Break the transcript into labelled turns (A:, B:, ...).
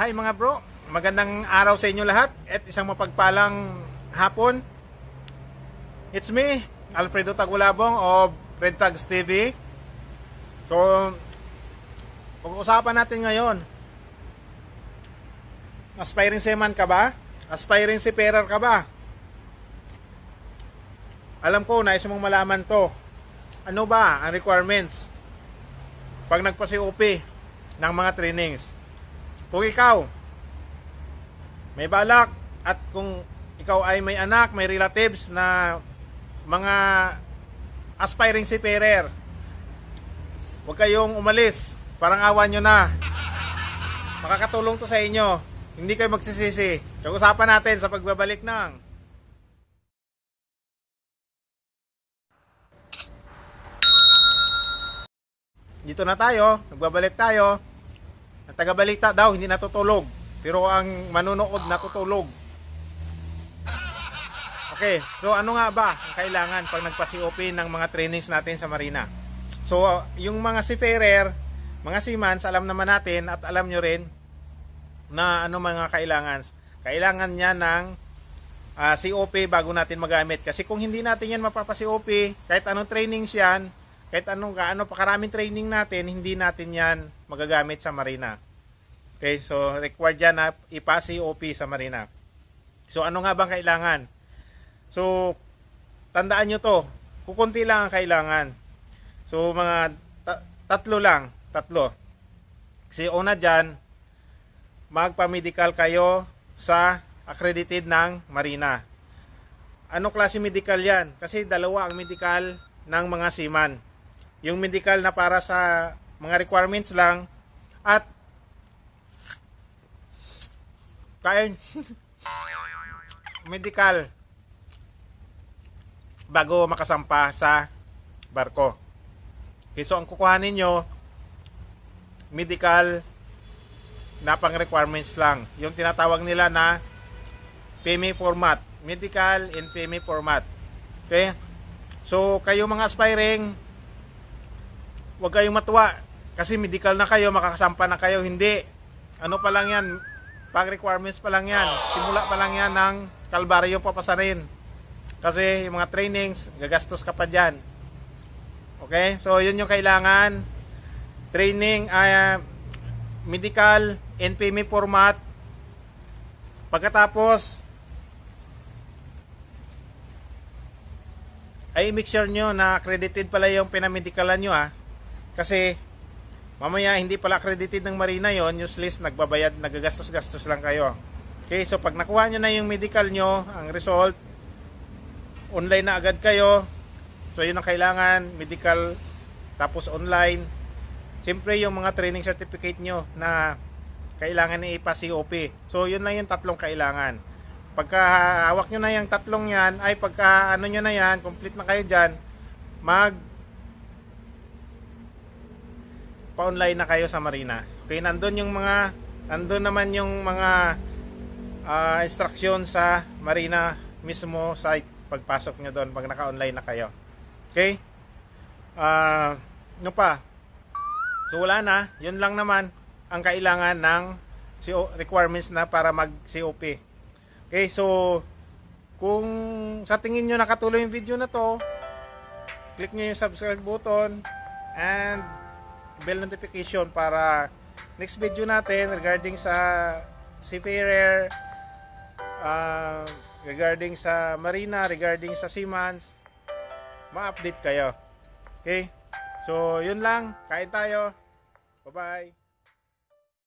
A: Hi mga bro, magandang araw sa inyo lahat at isang mapagpalang hapon. It's me, Alfredo Tagulabong of Red Tags TV. So, pag-uusapan natin ngayon, aspiring seaman ka ba? Aspiring seafarer ka ba? Alam ko, nais mong malaman to. Ano ba ang requirements pag nagpa-COP ng mga trainings? Kung ikaw may balak at kung ikaw ay may anak, may relatives na mga aspiring seafarer, huwag kayong umalis. Parang awan nyo na. Makakatulong to sa inyo. Hindi kayo magsisisi. So, usapan natin sa pagbabalik ng dito na tayo. Nagbabalik tayo. Ang tagabalita daw hindi natutulog, pero ang manunood natutulog. Okay, so ano nga ba ang kailangan pag nagpa-COP ng mga trainings natin sa marina? So yung mga seafarer, mga seamen, alam naman natin at alam nyo rin na ano mga kailangan. Kailangan niya ng COP bago natin magamit. Kasi kung hindi natin yan mapapa-COP, kahit anong trainings yan, kahit anong gaano pa karaming training natin, hindi natin yan magagamit sa marina. Okay, so required yan na ipa-COP sa marina. So ano nga bang kailangan? So tandaan nyo to, kukunti lang ang kailangan. So mga tatlo. Kasi una dyan, magpa-medical kayo sa accredited ng marina. Ano klase medical yan? Kasi dalawa ang medical ng mga seaman. Yung medical na para sa mga requirements lang at medical bago makasampa sa barko. Okay, so ang kukuhanin nyo medical na pang requirements lang. Yung tinatawag nila na PME format. Medical in PME format. Okay? So kayo mga aspiring, huwag kayong matuwa kasi medical na kayo, makakasampa na kayo. Hindi. Ano pa lang yan? Pag requirements pa lang yan. Simula pa lang yan ng kalbaryo papasarin. Kasi yung mga trainings, gagastos ka pa dyan. Okay? So yun yung kailangan. Training, medical, NPME format. Pagkatapos, ay make sure nyo na accredited pala yung pinamedikalan nyo Kasi mamaya hindi pala accredited ng marina yon, useless, nagbabayad, nagagastos-gastos lang kayo. Okay, so pag nakuha nyo na yung medical nyo, ang result, online na agad kayo. So yun ang kailangan, medical, tapos online. Siyempre yung mga training certificate nyo na kailangan na ipa-COP. So yun lang yung tatlong kailangan. Pagka hawak nyo na yung tatlong yan, ay pagka ano nyo na yan, complete na kayo dyan, pa-online na kayo sa marina. Okay, nandun naman yung mga instruction sa marina mismo sa pagpasok nyo doon pag naka-online na kayo. Okay? Ano pa? So wala na, yun lang naman ang kailangan ng requirements na para mag-COP. Okay, so kung sa tingin nyo nakatuloy yung video na to, click nyo yung subscribe button and bell notification para next video natin regarding sa seafarer, regarding sa marina, regarding sa seamans, ma-update kayo. Okay? So, yun lang. Kain tayo. Bye-bye.